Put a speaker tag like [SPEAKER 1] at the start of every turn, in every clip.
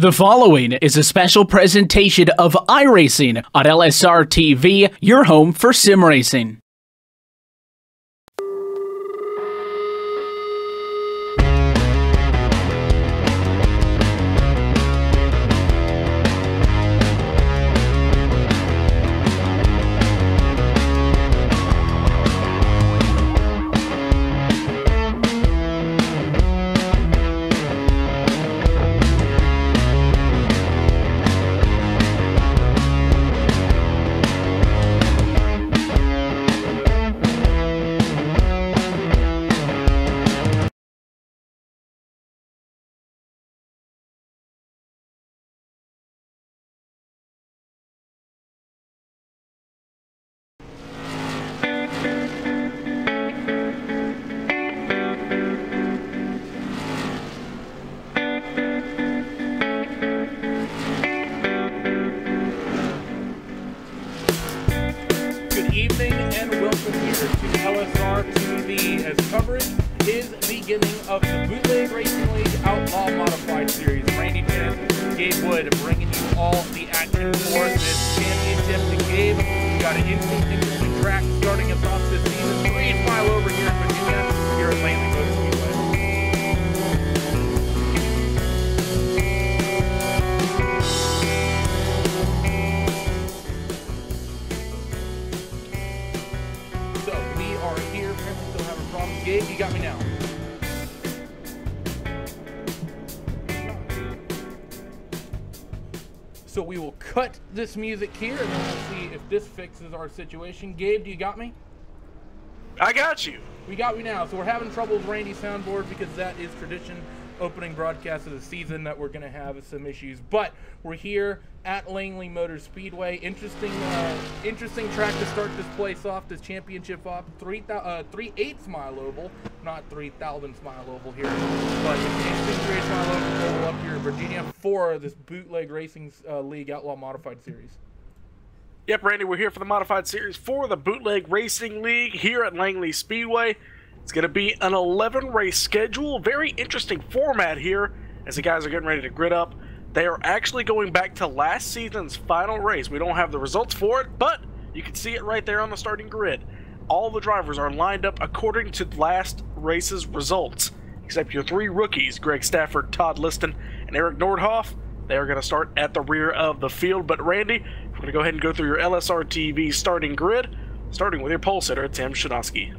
[SPEAKER 1] The following is a special presentation of iRacing on LSRTV, your home for sim racing.
[SPEAKER 2] LSRTV as coverage is beginning of the Bootleg Racing League Outlaw Modified Series. Randy Dennis, Gabe Wood bringing you all the action for this championship. And Gabe, we got an interesting track starting us off this season. 3 mile over here in Virginia, here at Langley Motor Speedway. Gabe, you got me now. So we will cut this music here and then we'll see if this fixes our situation. Gabe, do you got me?
[SPEAKER 3] I got you.
[SPEAKER 2] We got me now. So we're having trouble with Randy's soundboard because that is tradition. Opening broadcast of the season that we're going to have some issues, but we're here at Langley Motor Speedway. Interesting track to start this place off, this championship off. 3/8 mile oval, not 3,000th mile oval here, but it's an interesting 3/8 mile oval up here in Virginia for this Bootleg Racing League Outlaw Modified Series.
[SPEAKER 3] Yep, Randy, we're here for the Modified Series for the Bootleg Racing League here at Langley Speedway. It's going to be an 11-race schedule. Very interesting format here as the guys are getting ready to grid up. They are actually going back to last season's final race. We don't have the results for it, but you can see it right there on the starting grid. All the drivers are lined up according to last race's results, except your 3 rookies, Greg Stafford, Todd Liston, and Eric Nordhoff. They are going to start at the rear of the field. But Randy, we're going to go ahead and go through your LSRTV starting grid, starting with your pole sitter, Tim Shinosky.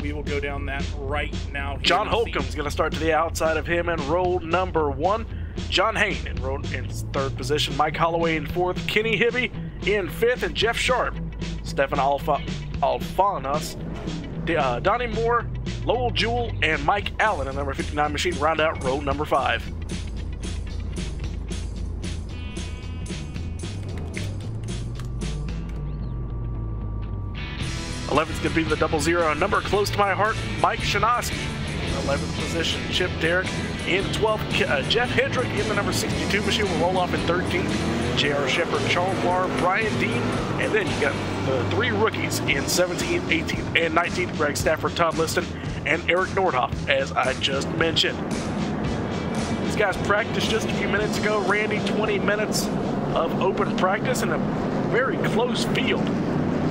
[SPEAKER 2] We will go down that right now.
[SPEAKER 3] John Holcomb's going to start to the outside of him in row number 1. John Hain in 3rd position. Mike Holloway in 4th. Kenny Hibby in 5th. And Jeff Sharp, Stefan Alfanos, Donnie Moore, Lowell Jewell, and Mike Allen in number 59 machine round out row number 5. Eleventh going to be the 00, a number close to my heart, Mike Shinosky. 11th position, Chip Derrick in 12th. Jeff Hendrick in the number 62 machine will roll off in 13th. J.R. Shepard, Charles Barr, Brian Dean, and then you got the 3 rookies in 17th, 18th, and 19th, Greg Stafford, Todd Liston, and Eric Nordhoff, as I just mentioned. These guys practiced just a few minutes ago. Randy, 20 minutes of open practice in a very close field.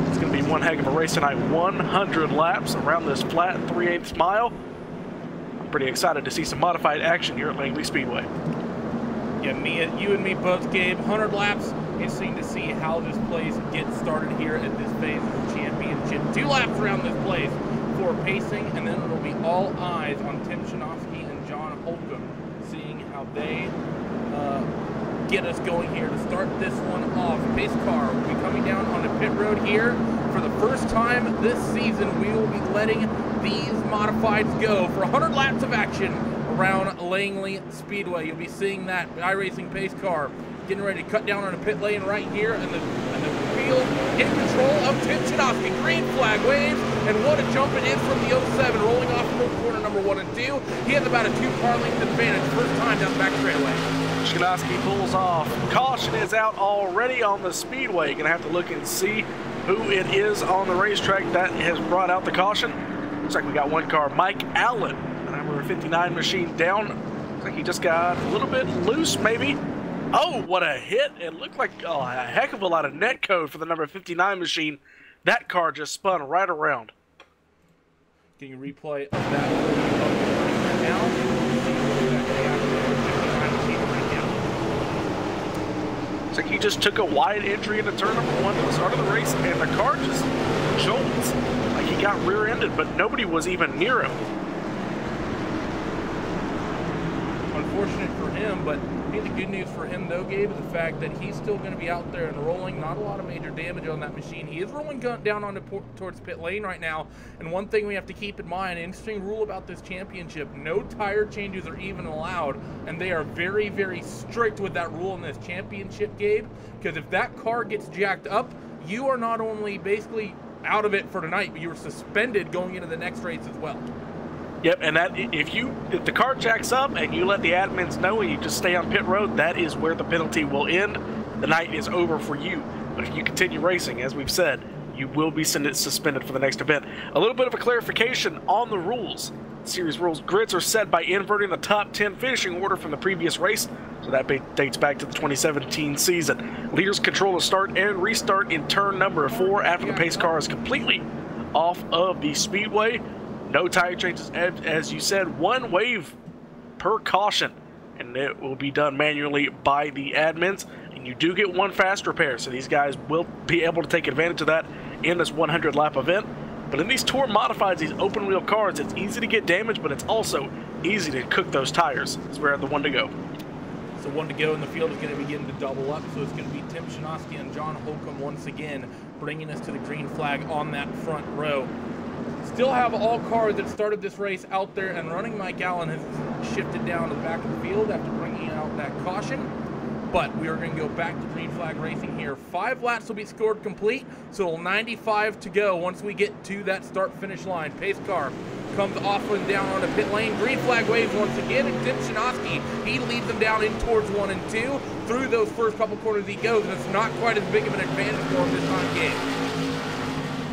[SPEAKER 3] It's going to be one heck of a race tonight. 100 laps around this flat 3/8 mile. I'm pretty excited to see some modified action here at Langley Speedway.
[SPEAKER 2] Yeah, you and me both, Gabe. 100 laps. Interesting to see how this place gets started here at this phase of the championship. 2 laps around this place for pacing, and then it'll be all eyes on Tim Shinosky and John Holcomb, seeing how they get us going here to start this one off. Pace car will be coming down on the pit road here. For the first time this season, we will be letting these modifieds go for 100 laps of action around Langley Speedway. You'll be seeing that iRacing pace car getting ready to cut down on a pit lane right here, and the wheel in control of Tim Shinosky. Green flag waves, and what a jump it is from the 07, rolling off from corner number 1 and 2. He has about a 2-car length advantage, first time down the back straightaway.
[SPEAKER 3] Shinosky pulls off. Caution is out already on the speedway. You're going to have to look and see who it is on the racetrack that has brought out the caution. Looks like we got 1 car. Mike Allen, the number 59 machine, down like he just got a little bit loose, maybe. Oh, what a hit. It looked like a heck of a lot of net code for the number 59 machine. That car just spun right around.
[SPEAKER 2] Getting a replay of that right now.
[SPEAKER 3] It's like he just took a wide entry into turn number 1 at the start of the race, and the car just jolts. Like he got rear-ended, but nobody was even near him.
[SPEAKER 2] Unfortunate for him, but I think the good news for him, though, Gabe, is the fact that he's still going to be out there and rolling. Not a lot of major damage on that machine. He is rolling down on towards pit lane right now. And one thing we have to keep in mind, an interesting rule about this championship, no tire changes are even allowed. And they are very, very strict with that rule in this championship, Gabe. Because if that car gets jacked up, you are not only basically out of it for tonight, but you are suspended going into the next race as well.
[SPEAKER 3] Yep, and that if the car jacks up and you let the admins know and you just stay on pit road, that is where the penalty will end. The night is over for you. But if you continue racing, as we've said, you will be suspended for the next event. A little bit of a clarification on the rules. Series rules grids are set by inverting the top 10 finishing order from the previous race, so that dates back to the 2017 season. Leaders control the start and restart in turn number 4 after the pace car is completely off of the speedway. No tire changes, as you said, 1 wave per caution, and it will be done manually by the admins. And you do get 1 fast repair, so these guys will be able to take advantage of that in this 100-lap event. But in these Tour Modifieds, these open-wheel cars, it's easy to get damage, but it's also easy to cook those tires. As we're at the 1 to go.
[SPEAKER 2] So 1 to go, and the field is going to begin to double up. So it's going to be Tim Shanoski and John Holcomb once again, bringing us to the green flag on that front row. Still have all cars that started this race out there and running. Mike Allen has shifted down to the back of the field after bringing out that caution. But we are going to go back to green flag racing here. 5 laps will be scored complete, so 95 to go once we get to that start-finish line. Pace car comes off and down onto pit lane. Green flag waves once again, and Tim Shanoski, he leads them down in towards 1 and 2. Through those first couple corners he goes, and it's not quite as big of an advantage for him this time, Gabe.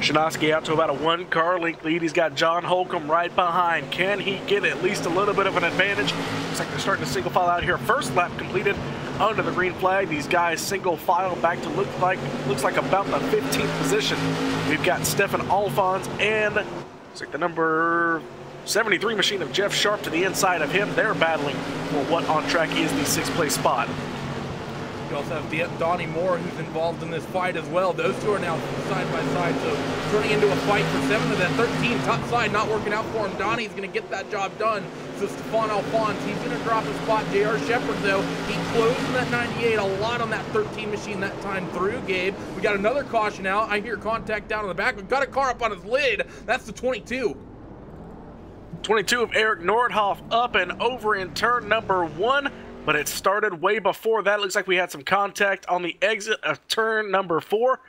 [SPEAKER 3] Shanoski out to about a 1-car length lead. He's got John Holcomb right behind. Can he get at least a little bit of an advantage? Looks like they're starting to single file out here. First lap completed under the green flag. These guys single file back to looks like about the 15th position. We've got Stefan Alphonse and looks like the number 73 machine of Jeff Sharp to the inside of him. They're battling for what on track is the 6th place spot.
[SPEAKER 2] We also have Donnie Moore, who's involved in this fight as well. Those two are now side by side, so turning into a fight for 7 of that 13. Top side not working out for him. Donnie's going to get that job done. So Stefan Alphonse, he's going to drop a spot. J.R. Shepard, though, he closed in that 98 a lot on that 13 machine that time through, Gabe. We got another caution out. I hear contact down in the back. We've got a car up on his lid. That's the 22.
[SPEAKER 3] 22 of Eric Nordhoff up and over in turn number 1. But it started way before that. It looks like we had some contact on the exit of turn number 4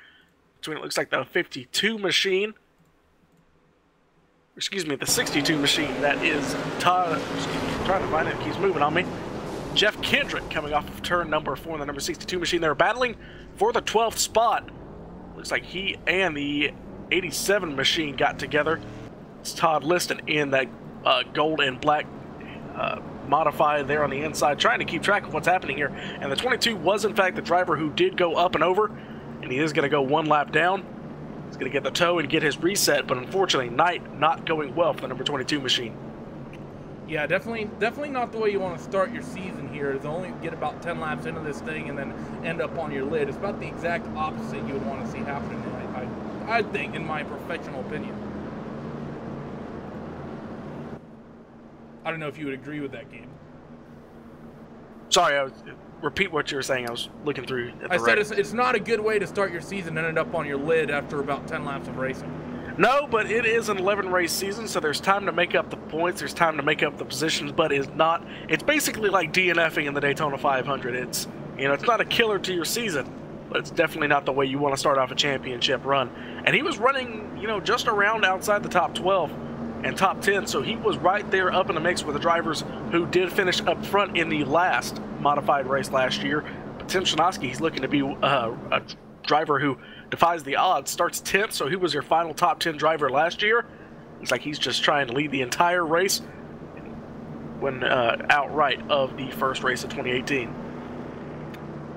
[SPEAKER 3] between, it looks like, the 52 machine. Excuse me, the 62 machine. That is Todd. I'm trying to find it. It keeps moving on me. Jeff Kendrick coming off of turn number 4 in the number 62 machine. They're battling for the 12th spot. Looks like he and the 87 machine got together. It's Todd Liston in that gold and black modified there on the inside, trying to keep track of what's happening here. And the 22 was in fact the driver who did go up and over, and he is going to go 1 lap down. He's going to get the tow and get his reset, but unfortunately night not going well for the number 22 machine.
[SPEAKER 2] Yeah, definitely not the way you want to start your season here, is only get about 10 laps into this thing and then end up on your lid. It's about the exact opposite you would want to see happening tonight, I think, in my professional opinion. I don't know if you would agree with that, Game.
[SPEAKER 3] Sorry, repeat what you were saying. I was looking through.
[SPEAKER 2] I said it's not a good way to start your season and end up on your lid after about 10 laps of racing.
[SPEAKER 3] No, but it is an 11-race season, so there's time to make up the points. There's time to make up the positions, but it's basically like DNFing in the Daytona 500. It's not a killer to your season, but it's definitely not the way you want to start off a championship run. And he was running, just around outside the top 12. And top 10, so he was right there up in the mix with the drivers who did finish up front in the last modified race last year. But Tim Shanoski, he's looking to be a driver who defies the odds, starts 10th, so he was your final top 10 driver last year. Looks like he's just trying to lead the entire race. win outright of the first race of 2018.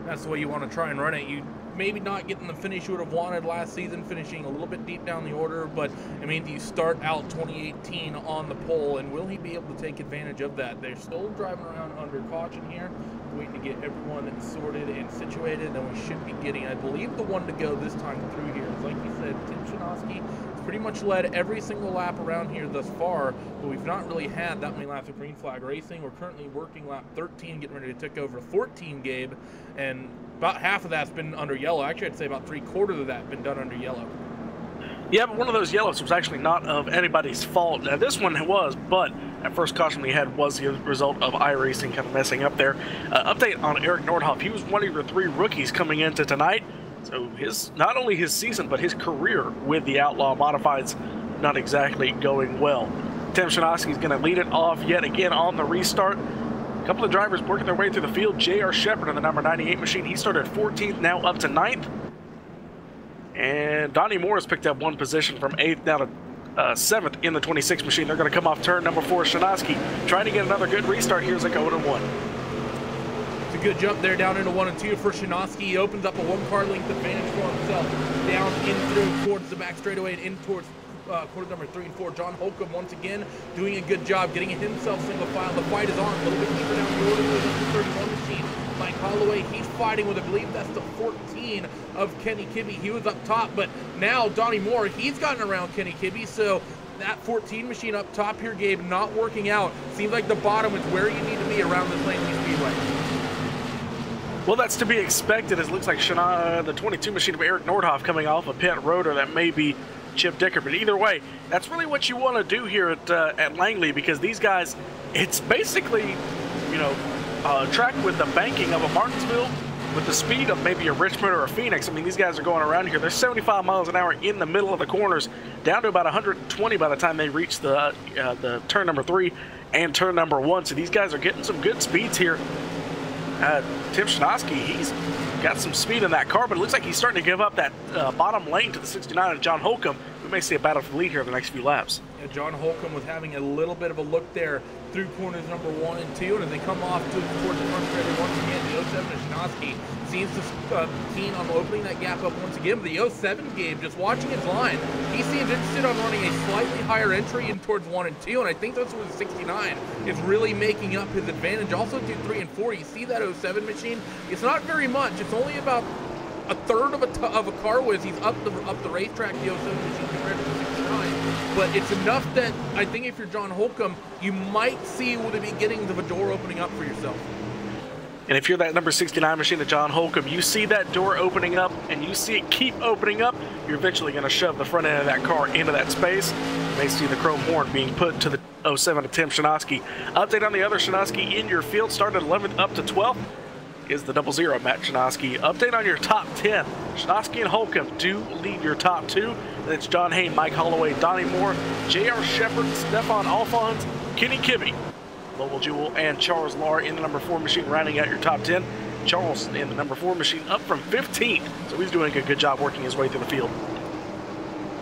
[SPEAKER 2] That's the way you want to try and run it. You maybe not getting the finish you would have wanted last season, finishing a little bit deep down the order, but I mean, do you start out 2018 on the pole, and will he be able to take advantage of that? They're still driving around under caution here, waiting to get everyone sorted and situated, and we should be getting, I believe, the one to go this time through here. Like you said, Tim Shinosky has pretty much led every single lap around here thus far, but we've not really had that many laps of green flag racing. We're currently working lap 13, getting ready to take over 14, Gabe, and about half of that's been under yellow. Actually, I'd say about 3/4 of that been done under yellow.
[SPEAKER 3] Yeah, but one of those yellows was actually not of anybody's fault. Now, this one was, but that first caution we had was the result of iRacing kind of messing up there. Update on Eric Nordhoff. He was one of your 3 rookies coming into tonight. So not only his season, but his career with the Outlaw Modifieds not exactly going well. Tim Shinosky's going to lead it off yet again on the restart. A couple of drivers working their way through the field. J.R. Shepard in the number 98 machine. He started 14th, now up to 9th. And Donnie Moore has picked up 1 position from 8th down to 7th in the 26 machine. They're going to come off turn number 4, Shinosky, trying to get another good restart here as they go 1-1.
[SPEAKER 2] It's a good jump there down into 1 and 2 for Shinosky. He opens up a 1-car length advantage for himself. Down in through towards the back straightaway and in towards quarter number 3 and 4. John Holcomb once again doing a good job getting himself single file. The fight is on a little bit deeper down the order with the 31 machine. Mike Holloway, he's fighting with, I believe that's the 14 of Kenny Kibbe. He was up top, but now Donnie Moore, he's gotten around Kenny Kibbe, so that 14 machine up top here, Gabe, not working out. Seems like the bottom is where you need to be around this Langley Speedway.
[SPEAKER 3] Well, that's to be expected. It looks like the 22 machine of Eric Nordhoff coming off a pit rotor. That may be Chip Dicker, but either way, that's really what you want to do here at Langley, because these guys, it's basically, you know, a track with the banking of a Martinsville with the speed of maybe a Richmond or a Phoenix. I mean, these guys are going around here. They're 75 miles an hour in the middle of the corners, down to about 120 by the time they reach the turn number 3 and turn number 1. So these guys are getting some good speeds here. Tim Shinosky, he's got some speed in that car, but it looks like he's starting to give up that bottom lane to the 69 of John Holcomb. We may see a battle for the lead here in the next few laps.
[SPEAKER 2] Yeah, John Holcomb was having a little bit of a look there through corners number 1 and 2, and as they come off towards the front straightaway once again, the 07 of Shinosky seems to keen on opening that gap up once again. But the 07 Gabe, just watching his line, he seems interested on running a slightly higher entry in towards 1 and 2, and I think that's where the 69 is really making up his advantage. Also through 3 and 4, you see that 07 machine, it's not very much, it's only about a third of a car width. He's up the racetrack, the 07 machine compared to the 69. But it's enough that I think if you're John Holcomb, you might see the beginnings of a door opening up for yourself.
[SPEAKER 3] And if you're that number 69 machine of John Holcomb, you see that door opening up and you see it keep opening up, you're eventually going to shove the front end of that car into that space. You may see the chrome horn being put to the 07 of Tim Shinosky. Update on the other Shinosky in your field, started 11th up to 12th. Is the 00 Matt Shinosky. Update on your top 10. Shinosky and Holcomb do lead your top 2. And it's John Hayne, Mike Holloway, Donnie Moore, J.R. Shepard, Stefan Alphonse, Kenny Kibbe, Lowell Jewell, and Charles Lahr in the number 4 machine, rounding out your top 10. Charles in the number 4 machine up from 15th. So he's doing a good job working his way through the field.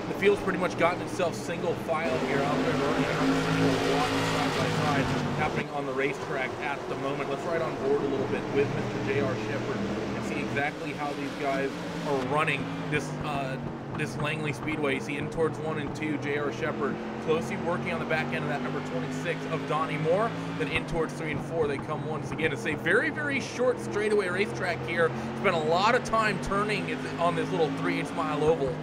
[SPEAKER 2] The field's pretty much gotten itself single file here out there, running on a single walk side by side, happening on the racetrack at the moment. Let's ride on board a little bit with Mr. J.R. Shepard and see exactly how these guys are running this Langley Speedway. You see in towards 1 and 2, J.R. Shepard closely working on the back end of that number 26 of Donnie Moore. Then in towards 3 and 4, they come once again. It's a very, very short straightaway racetrack here. Spent a lot of time turning on this little 3/8 mile oval.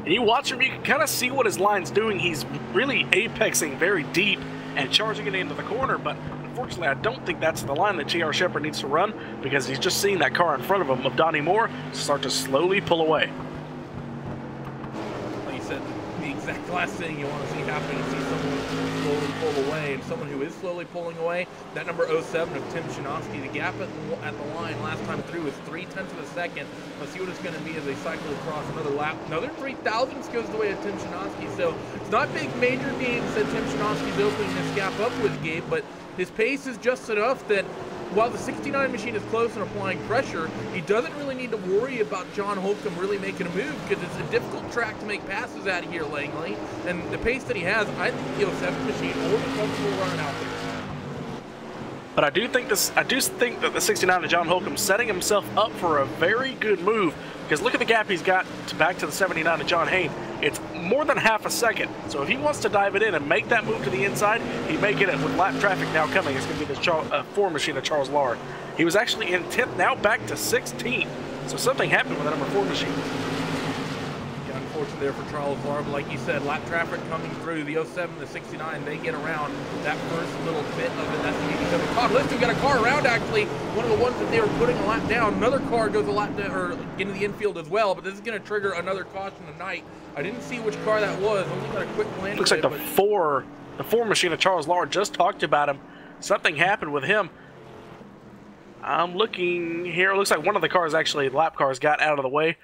[SPEAKER 3] And you watch him, you can kind of see what his line's doing. He's really apexing very deep and charging it into the corner, but unfortunately, I don't think that's the line that J.R. Shepard needs to run, because he's just seeing that car in front of him of Donnie Moore start to slowly pull away.
[SPEAKER 2] Like you said, the exact last thing you want to see happening is see someone slowly pull away, and someone who is slowly pulling away, that number 07 of Tim Shinosky. The gap at the line last time through is 0.3 of a second. Let's see what it's going to be as they cycle across another lap. Another 3,000ths goes the way of Tim Shinosky, so it's not big major gains that Tim Shinosky's opening this gap up with, Gabe, but his pace is just enough that while the 69 machine is close and applying pressure, he doesn't really need to worry about John Holcomb really making a move, because it's a difficult track to make passes at here, Langley. And the pace that he has, I think the 07 machine will be comfortable running out there.
[SPEAKER 3] But I do think that the 69 of John Holcomb setting himself up for a very good move, because look at the gap he's got back to the 79 of John Hayne. It's more than half a second. So if he wants to dive it in and make that move to the inside, he may get it. With lap traffic now coming, it's going to be the 4 machine of Charles Lahr. He was actually in 10th, now back to 16th. So something happened with the number 4 machine.
[SPEAKER 2] Yeah, unfortunate there for Charles Lahr, but like you said, lap traffic coming through the 07, the 69, they get around that first little bit of it. That's the beauty of it. Todd Liston got a car around, actually, one of the ones that they were putting a lap down. Another car goes a lap down, or into the infield as well, but this is going to trigger another caution tonight. I didn't see which car that was. Only got a quick glance.
[SPEAKER 3] Looks like the 4 machine of Charles Lahr. Just talked about him. Something happened with him. I'm looking here. It looks like one of the cars, actually, lap cars, got out of the way.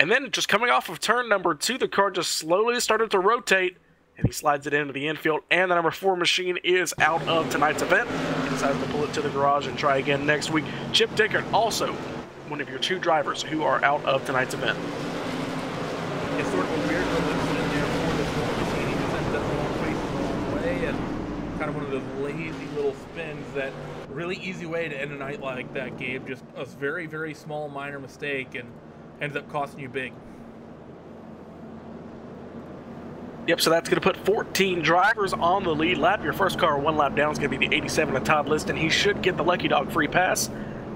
[SPEAKER 3] And then just coming off of turn number 2, the car just slowly started to rotate, and he slides it into the infield. And the number 4 machine is out of tonight's event. He decides to pull it to the garage and try again next week. Chip Dickert, also one of your 2 drivers who are out of tonight's event.
[SPEAKER 2] It's sort of a weird little incident there for the 4 machine. He just ends up facing the wrong way, and kind of one of those lazy little spins that really easy way to end a night like that, Gabe. Just a very, very small minor mistake and ends up costing you big.
[SPEAKER 3] Yep, so that's going to put 14 drivers on the lead lap. Your first car 1 lap down is going to be the 87 of Todd Liston. He should get the Lucky Dog free pass,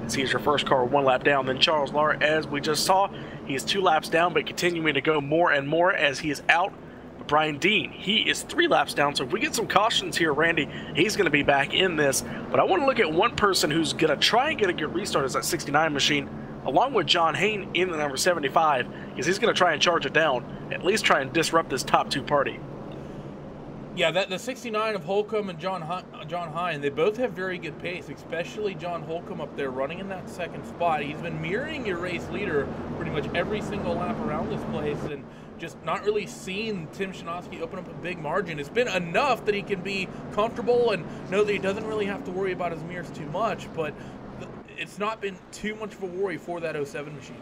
[SPEAKER 3] as he is your first car 1 lap down. Then Charles Lahr, as we just saw, he is 2 laps down, but continuing to go more and more as he is out. But Brian Dean, he is 3 laps down. So if we get some cautions here, Randy, he's going to be back in this. But I want to look at one person who's going to try and get a good restart as that 69 machine, along with John Hayne in the number 75, because he's going to try and charge it down, at least try and disrupt this top 2 party.
[SPEAKER 2] Yeah, the 69 of Holcomb and John Hine, they both have very good pace, especially John Holcomb up there running in that 2nd spot. He's been mirroring your race leader pretty much every single lap around this place, and just not really seen Tim Szymanski open up a big margin. It's been enough that he can be comfortable and know that he doesn't really have to worry about his mirrors too much, but it's not been too much of a worry for that 07 machine.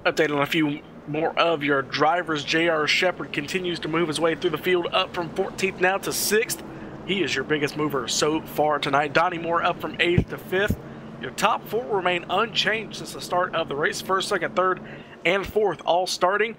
[SPEAKER 3] Update on a few more of your drivers. J.R. Shepard continues to move his way through the field, up from 14th now to 6th. He is your biggest mover so far tonight. Donnie Moore up from 8th to 5th. Your top 4 remain unchanged since the start of the race. 1st, 2nd, 3rd, and 4th all starting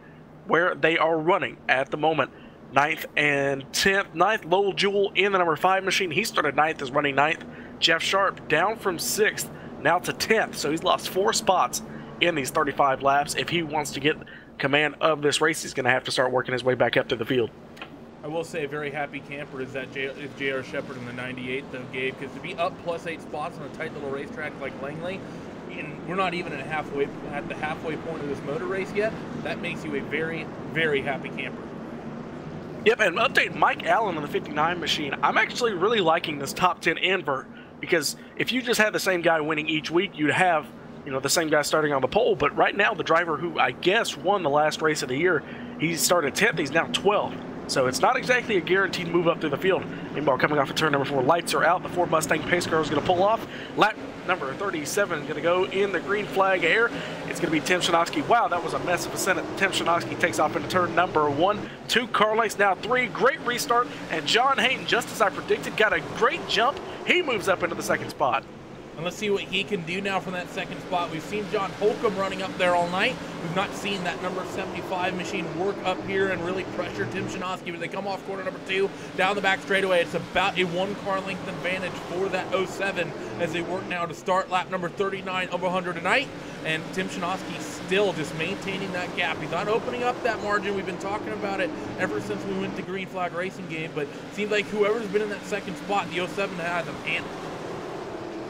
[SPEAKER 3] where they are running at the moment. 9th and 10th. 9th, Lowell Jewell in the number 5 machine. He started 9th, is running 9th. Jeff Sharp down from 6th now to 10th. So he's lost 4 spots in these 35 laps. If he wants to get command of this race, he's going to have to start working his way back up to the field.
[SPEAKER 2] I will say a very happy camper is that J.R. Shepard in the 98, though, Gabe, because to be up +8 spots on a tight little racetrack like Langley, and we're not even at the halfway point of this motor race yet, that makes you a very, very happy camper.
[SPEAKER 3] Yep, and update Mike Allen on the 59 machine. I'm actually really liking this top 10 invert, because if you just had the same guy winning each week, you'd have, the same guy starting on the pole. But right now, the driver who I guess won the last race of the year, he started 10th, he's now 12th. So it's not exactly a guaranteed move up through the field. Meanwhile, coming off of turn number 4, lights are out. The Ford Mustang pace car is going to pull off. Lap number 37 going to go in the green flag air. It's going to be Tim Szymanski. Wow, that was a mess of a Senate. Tim Szymanski takes off into turn number 1. 2 car lengths, now 3. Great restart. And John Hayden, just as I predicted, got a great jump. He moves up into the 2nd spot.
[SPEAKER 2] And let's see what he can do now from that 2nd spot. We've seen John Holcomb running up there all night. We've not seen that number 75 machine work up here and really pressure Tim Szymanski. But they come off corner number 2, down the back straightaway. It's about a 1 car length advantage for that 07 as they work now to start lap number 39 of 100 tonight. And Tim Szymanski still just maintaining that gap. He's not opening up that margin. We've been talking about it ever since we went to Green Flag Racing game. But it seems like whoever's been in that 2nd spot, the 07 has them handled.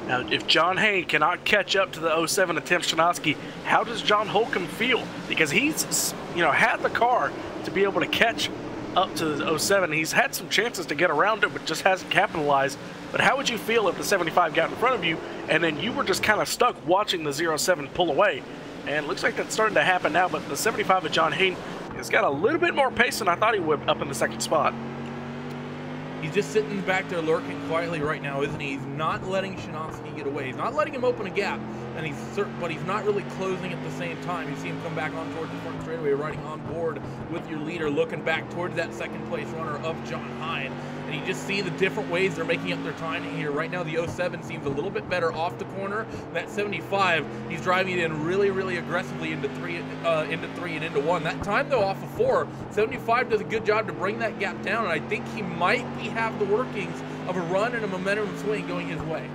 [SPEAKER 3] Now, if John Hayne cannot catch up to the 07 of Tim Szymanski, how does John Holcomb feel? Because he's, had the car to be able to catch up to the 07. He's had some chances to get around it, but just hasn't capitalized. But how would you feel if the 75 got in front of you, and then you were just kind of stuck watching the 07 pull away? And it looks like that's starting to happen now, but the 75 of John Hayne has got a little bit more pace than I thought he would up in the 2nd spot.
[SPEAKER 2] He's just sitting back there lurking quietly right now, isn't he? He's not letting Shinovsky get away. He's not letting him open a gap, and but he's not really closing at the same time. You see him come back on towards the front straightaway, riding on board with your leader, looking back towards that second place runner of John Hine. And you just see the different ways they're making up their timing here. Right now, the 07 seems a little bit better off the corner. That 75, he's driving it in really, really aggressively into three and into one. That time, though, off of 4, 75 does a good job to bring that gap down, and I think he might have the workings of a run and a momentum swing going his way.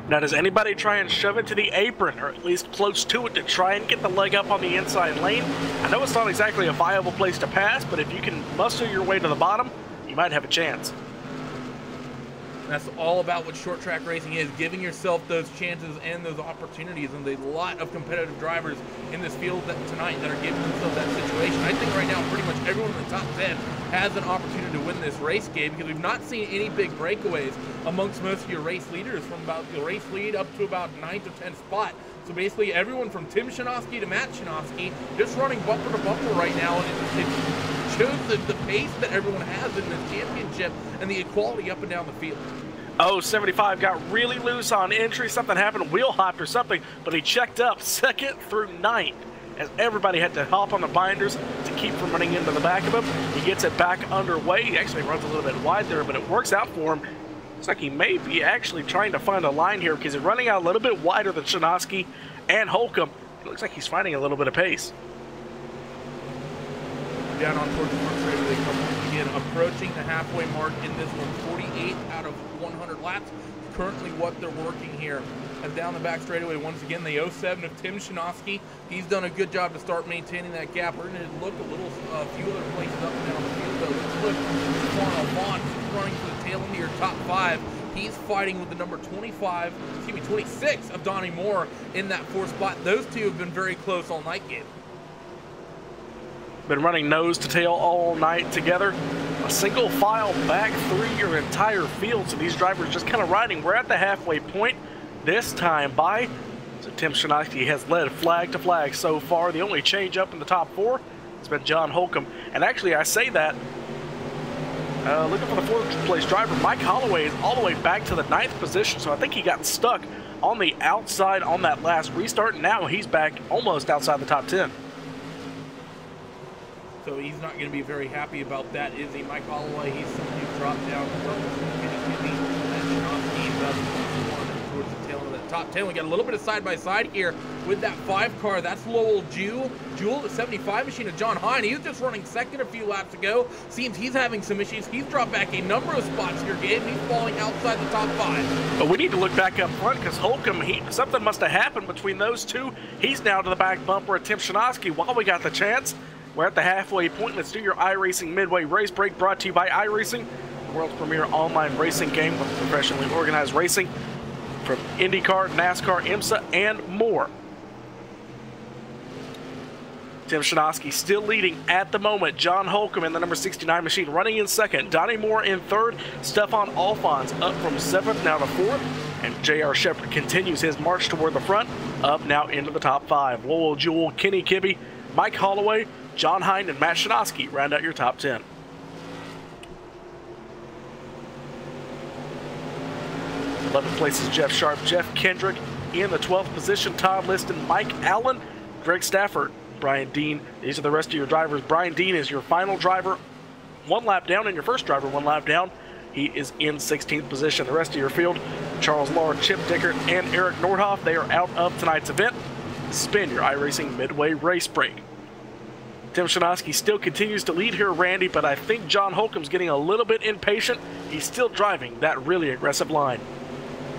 [SPEAKER 3] Now, does anybody try and shove it to the apron, or at least close to it, to try and get the leg up on the inside lane? I know it's not exactly a viable place to pass, but if you can muscle your way to the bottom, you might have a chance.
[SPEAKER 2] That's all about what short track racing is, giving yourself those chances and those opportunities. And there's a lot of competitive drivers in this field tonight that are giving themselves that situation. I think right now pretty much everyone in the top 10 has an opportunity to win this race game, because we've not seen any big breakaways amongst most of your race leaders from about the race lead up to about 9th or 10th spot. So basically everyone from Tim Shinovsky to Matt Shinovsky just running bumper to bumper right now, and it shows the pace that everyone has in this championship and the equality up and down the field.
[SPEAKER 3] Oh, 75 got really loose on entry. Something happened, wheel hopped or something, but he checked up 2nd through 9th as everybody had to hop on the binders to keep from running into the back of him. He gets it back underway. He actually runs a little bit wide there, but it works out for him. Looks like he may be actually trying to find a line here, because he's running out a little bit wider than Shinovsky and Holcomb. It looks like he's finding a little bit of pace.
[SPEAKER 2] Down on towards the front straightaway, again approaching the halfway mark in this one. 48 out of 100 laps, currently what they're working here. And down the back straightaway, once again, the 07 of Tim Shinovsky. He's done a good job to start maintaining that gap. We're going to look a few other places up and down the field, though. Let's look at Vaughn running for the tail end of your top 5. He's fighting with the number 26 of Donnie Moore in that 4th spot. Those two have been very close all night, Gabe.
[SPEAKER 3] Been running nose to tail all night together. A single file back through your entire field, so these drivers just kind of riding. We're at the halfway point this time by. So Tim Shinovsky has led flag to flag so far. The only change up in the top 4 has been John Holcomb. And actually, I say that, looking for the 4th place driver, Mike Holloway is all the way back to the 9th position, so I think he got stuck on the outside on that last restart, and now he's back almost outside the top 10.
[SPEAKER 2] So he's not going to be very happy about that, is he? Mike Holloway, he's someone who dropped down from towards the tail of that top 10. We got a little bit of side-by-side here with that 5 car. That's Lowell Jewell, the 75 machine of John Hine. He was just running 2nd a few laps ago. Seems he's having some issues. He's dropped back a number of spots here, Gabe. He's falling outside the top 5.
[SPEAKER 3] But we need to look back up front, because Holcomb, something must have happened between those two. He's now to the back bumper of Tim Shinovsky. While we got the chance, we're at the halfway point. Let's do your iRacing Midway Race Break, brought to you by iRacing, the world's premier online racing game with professionally organized racing from IndyCar, NASCAR, IMSA, and more. Tim Shinovsky still leading at the moment. John Holcomb in the number 69 machine running in 2nd. Donnie Moore in 3rd. Stefan Alphonse up from 7th now to 4th. And J.R. Shepard continues his march toward the front, up now into the top 5. Lowell Jewell, Kenny Kibbe, Mike Holloway, John Hine, and Matt Shinovsky round out your top 10. Places Jeff Sharp, Jeff Kendrick in the 12th position, Todd Liston, Mike Allen, Greg Stafford, Brian Dean. These are the rest of your drivers. Brian Dean is your final driver, 1 lap down, and your first driver 1 lap down. He is in 16th position. The rest of your field, Charles Lahr, Chip Dickert, and Eric Nordhoff, they are out of tonight's event. Spin your iRacing Midway Race Break. Tim Shinovsky still continues to lead here, Randy, but I think John Holcomb's getting a little bit impatient. He's still driving that really aggressive line.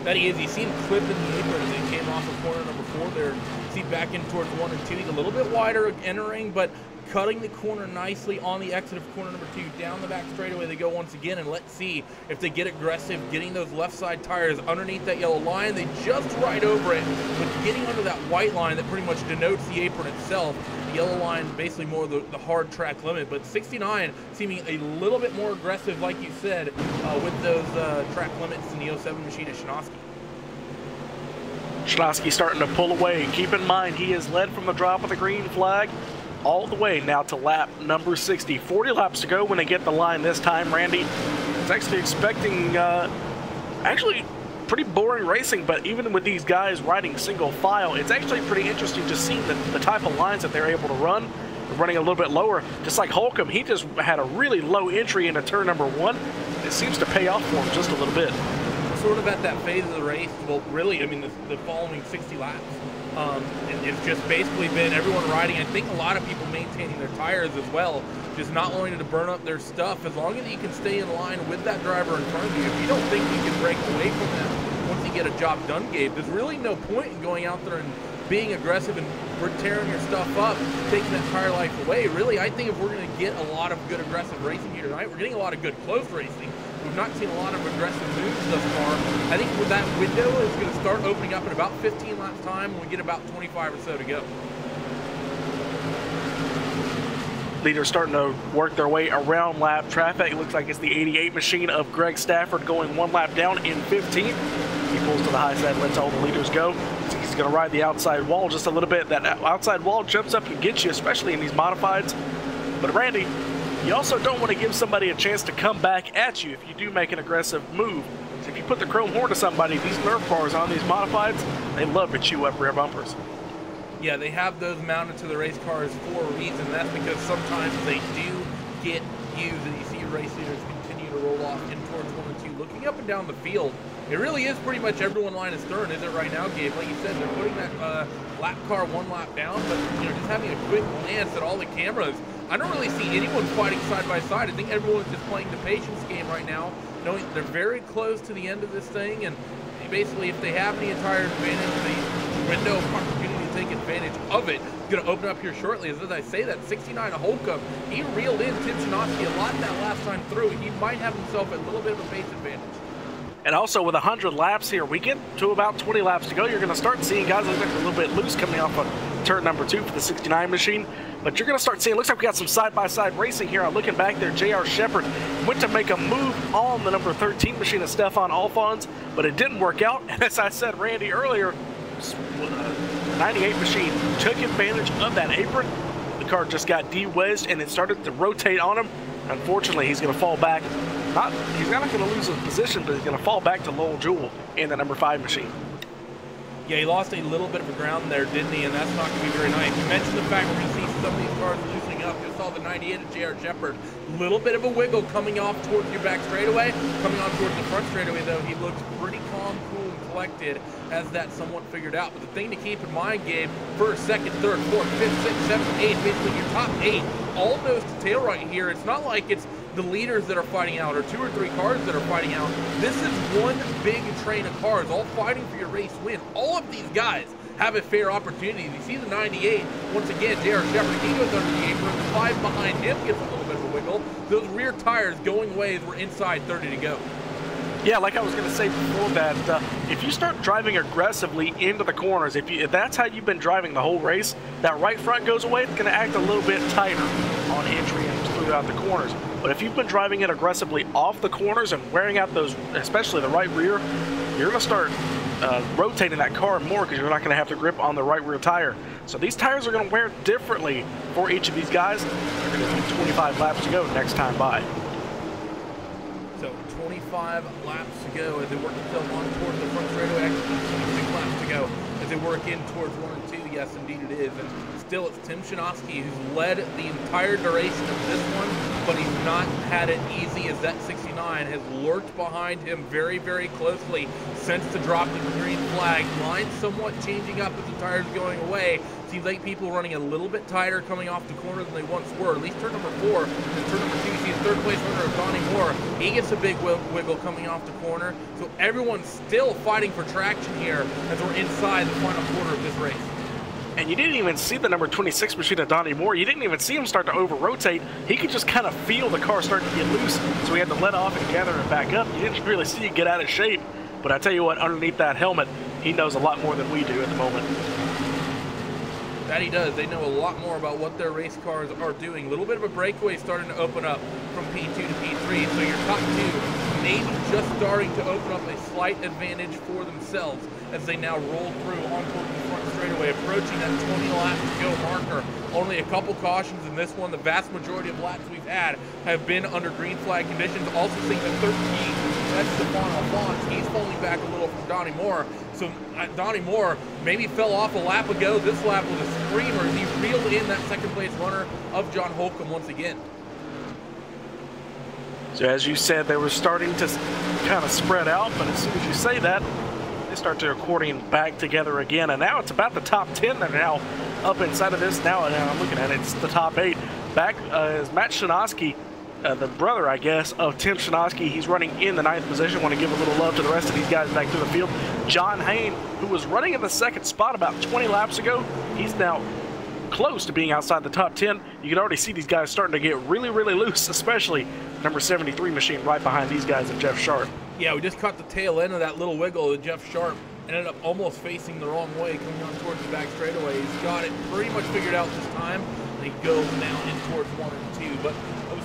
[SPEAKER 2] That he is. You see him clipping the apron as he came off of corner number 4 there. See back in towards 1 and 2. He's a little bit wider entering, but cutting the corner nicely on the exit of corner number 2. Down the back straightaway they go once again, and let's see if they get aggressive, getting those left side tires underneath that yellow line. They just ride over it, but getting under that white line that pretty much denotes the apron itself. The yellow line basically more the hard track limit, but 69 seeming a little bit more aggressive, like you said, with those track limits in the 07 machine of Shinovsky.
[SPEAKER 3] Shinovsky starting to pull away. Keep in mind, he is led from the drop of the green flag all the way now to lap number 60. 40 laps to go when they get the line this time, Randy. was actually expecting actually pretty boring racing, but even with these guys riding single file, it's actually pretty interesting just seeing the type of lines that they're able to run, running a little bit lower. Just like Holcomb, he just had a really low entry into turn number 1. It seems to pay off for him just a little bit.
[SPEAKER 2] Sort of at that phase of the race, well, really, I mean, the following 60 laps, it's just basically been everyone riding. I think a lot of people maintaining their tires as well, just not wanting to burn up their stuff. As long as you can stay in line with that driver in front of you, if you don't think you can break away from them once you get a job done, Gabe, there's really no point in going out there and being aggressive and tearing your stuff up, taking that tire life away. Really, I think if we're going to get a lot of good aggressive racing here tonight, we're getting a lot of good close racing. We've not seen a lot of aggressive moves thus far. I think with that window is going to start opening up in about 15 laps time when we get about 25 or so to go.
[SPEAKER 3] Leaders starting to work their way around lap traffic. It looks like it's the 88 machine of Greg Stafford going 1 lap down in 15. He pulls to the high side, lets all the leaders go. He's going to ride the outside wall just a little bit. That outside wall jumps up and gets you, especially in these modifieds. But Randy, you also don't want to give somebody a chance to come back at you if you do make an aggressive move. So if you put the chrome horn to somebody, these Nerf bars on these modifieds, they love to chew up rear bumpers.
[SPEAKER 2] Yeah, they have those mounted to the race cars for a reason. That's because sometimes they do get used, and you see race leaders continue to roll off in towards 1 and 2. Looking up and down the field, it really is pretty much everyone line astern, is it right now, Gabe? Like you said, they're putting that lap car 1 lap down, but just having a quick glance at all the cameras, I don't really see anyone fighting side by side. I think everyone's just playing the patience game right now, knowing they're very close to the end of this thing, and basically if they have any entire advantage, the window of opportunity to take advantage of it is going to open up here shortly. As I say, that 69 Holcomb, he reeled in Tim Szymanski a lot that last time through. He might have himself a little bit of a pace advantage.
[SPEAKER 3] And also with 100 laps here, we get to about 20 laps to go. You're going to start seeing guys look like a little bit loose coming off of turn number 2 for the 69 machine. But you're going to start seeing, looks like we got some side-by-side racing here. I'm looking back there, J.R. Shepard went to make a move on the number 13 machine of Stefan Alphonse, but it didn't work out. And as I said, Randy, earlier, 98 machine took advantage of that apron. The car just got de-wedged and it started to rotate on him. Unfortunately, he's going to fall back. He's not going to lose his position, but he's going to fall back to Lowell Jewell in the number 5 machine.
[SPEAKER 2] Yeah, he lost a little bit of ground there, didn't he? And that's not going to be very nice. You mentioned the fact we're going to see some of these cars loosening up. You saw the 98 of J.R. Shepard. Little bit of a wiggle coming off towards your back straightaway. Coming on towards the front straightaway, though, he looks pretty calm, cool, and collected as that somewhat figured out. But the thing to keep in mind, Gabe, first, second, third, fourth, fifth, sixth, seventh, eighth, basically your top 8, all nose to tail right here. It's not like it's the leaders that are fighting out or 2 or 3 cars that are fighting out. This is one big train of cars all fighting for your race win. All of these guys have a fair opportunity. You see the 98, once again, J.R. Shepard, he goes under the apron. The 5 behind him gets a little bit of a wiggle. Those rear tires going away as we're inside 30 to go.
[SPEAKER 3] Yeah, like I was going to say before that, if you start driving aggressively into the corners, if that's how you've been driving the whole race, that right front goes away, it's going to act a little bit tighter on entry and throughout the corners. But if you've been driving it aggressively off the corners and wearing out those, especially the right rear, you're going to start rotating that car more because you're not going to have to grip on the right rear tire. So these tires are going to wear differently for each of these guys. They're going to do 25 laps to go next time by.
[SPEAKER 2] So 25 laps to go as they work themselves on towards the front straightaway. Actually, 26 laps to go as they work in towards 1 and 2. Yes, indeed it is. And still, it's Tim Szymanski who's led the entire duration of this one, but he's not had it easy as that 69 has lurked behind him very, very closely since the drop of the green flag. Line somewhat changing up as the tires going away. Seems like people running a little bit tighter coming off the corner than they once were. At least turn number 4 and turn number 2. You see the third place runner of Donnie Moore. He gets a big wiggle coming off the corner. So everyone's still fighting for traction here as we're inside the final quarter of this race.
[SPEAKER 3] And you didn't even see the number 26 machine of Donnie Moore. You didn't even see him start to over-rotate. He could just kind of feel the car starting to get loose, so he had to let off and gather it back up. You didn't really see it get out of shape. But I tell you what, underneath that helmet, he knows a lot more than we do at the moment.
[SPEAKER 2] That he does. They know a lot more about what their race cars are doing. A little bit of a breakaway starting to open up from P2 to P3. So your top 2 maybe just starting to open up a slight advantage for themselves as they now roll through on towards the front straight. straightaway, approaching that 20 lap to go marker. Only a couple cautions in this one. The vast majority of laps we've had have been under green flag conditions. Also seeing the 13, that's Stephon Alphonse. He's falling back a little from Donnie Moore. So Donnie Moore maybe fell off a lap ago. This lap was a screamer as he reeled in that second place runner of John Holcomb once again.
[SPEAKER 3] So as you said, they were starting to kind of spread out, but as soon as you say that, they start to accordion back together again. And now it's about the top 10 that are now up inside of this. Now I'm looking at it, it's the top 8. Back is Matt Shinosky, the brother, I guess, of Tim Shinosky. He's running in the 9th position. Want to give a little love to the rest of these guys back through the field. John Hain, who was running in the 2nd spot about 20 laps ago, he's now close to being outside the top 10. You can already see these guys starting to get really, really loose, especially number 73 machine right behind these guys of Jeff Sharp.
[SPEAKER 2] Yeah, we just caught the tail end of that little wiggle of Jeff Sharp. Ended up almost facing the wrong way, coming on towards the back straightaway. He's got it pretty much figured out this time. And he goes now in towards 1 and 2. But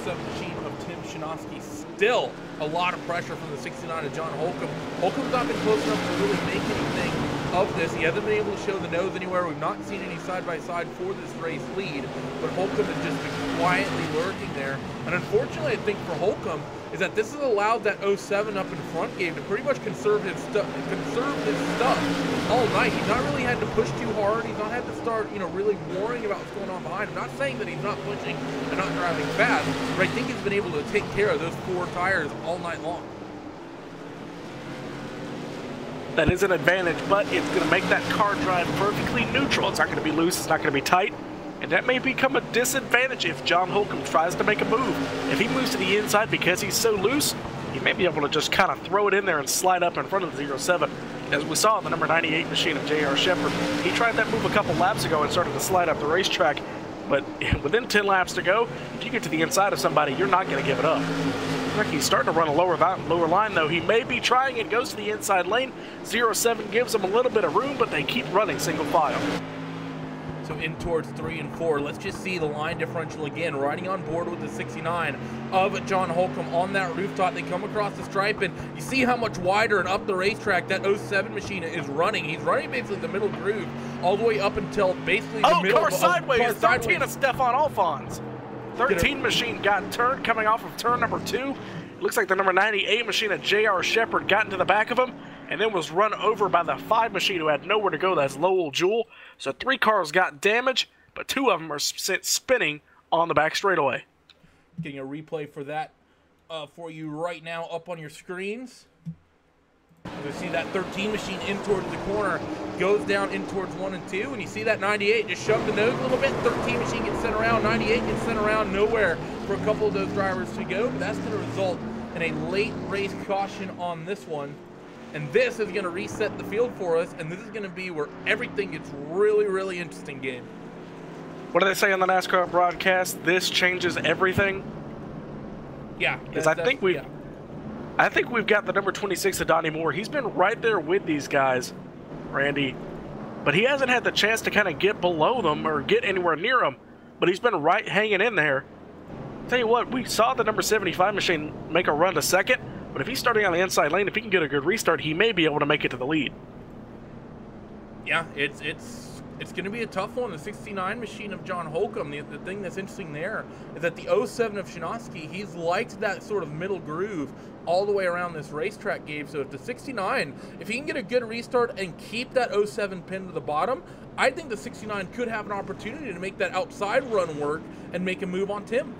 [SPEAKER 2] 07 machine of Tim Shinosky, still a lot of pressure from the 69 of John Holcomb. Holcomb's not been close enough to really make anything of this. He hasn't been able to show the nose anywhere. We've not seen any side-by-side for this race lead, but Holcomb has just been quietly lurking there. And unfortunately, I think for Holcomb, is that this has allowed that 07 up in front game to pretty much conserve his stuff all night. He's not really had to push too hard. He's not had to start, really worrying about what's going on behind him. Not saying that he's not pushing and not driving fast, but I think he's been able to take care of those 4 tires all night long.
[SPEAKER 3] That is an advantage, but it's going to make that car drive perfectly neutral. It's not going to be loose, it's not going to be tight, and that may become a disadvantage if John Holcomb tries to make a move. If he moves to the inside because he's so loose, he may be able to just kind of throw it in there and slide up in front of the 07. As we saw in the number 98 machine of J.R. Shepard, he tried that move a couple laps ago and started to slide up the racetrack, but within 10 laps to go, if you get to the inside of somebody, you're not going to give it up. Like he's starting to run a lower line, though. He may be trying and goes to the inside lane. 07 gives him a little bit of room, but they keep running single file.
[SPEAKER 2] So in towards 3 and 4. Let's just see the line differential again. Riding on board with the 69 of John Holcomb on that rooftop. They come across the stripe, and you see how much wider and up the racetrack that 07 machine is running. He's running basically the middle groove all the way up until basically the middle.
[SPEAKER 3] Car sideways. 13 of Stephon Alphonse. 13 machine got turned coming off of turn number 2. Looks like the number 98 machine of J.R. Shepard got into the back of him and then was run over by the 5 machine who had nowhere to go. That's Lowell Jewell. So 3 cars got damaged, but 2 of them are sent spinning on the back straightaway.
[SPEAKER 2] Getting a replay for that for you right now up on your screens. You see that 13 machine in towards the corner, goes down in towards 1 and 2, and you see that 98 just shoved the nose a little bit. 13 machine gets sent around, 98 gets sent around, nowhere for a couple of those drivers to go, but that's going to result in a late race caution on this one. And this is going to reset the field for us, and this is going to be where everything gets really, really interesting, Gabe.
[SPEAKER 3] What do they say on the NASCAR broadcast? This changes everything?
[SPEAKER 2] Yeah.
[SPEAKER 3] Because I think we've got the number 26 of Donnie Moore. He's been right there with these guys, Randy, but he hasn't had the chance to kind of get below them or get anywhere near them, but he's been right hanging in there. Tell you what, we saw the number 75 machine make a run to second, but if he's starting on the inside lane, if he can get a good restart, he may be able to make it to the lead.
[SPEAKER 2] Yeah, it's going to be a tough one. The 69 machine of John Holcomb, the thing that's interesting there is that the 07 of Shinosky, he's liked that sort of middle groove all the way around this racetrack, Gabe. So if the 69, if he can get a good restart and keep that 07 pinned to the bottom, I think the 69 could have an opportunity to make that outside run work and make a move on Tim.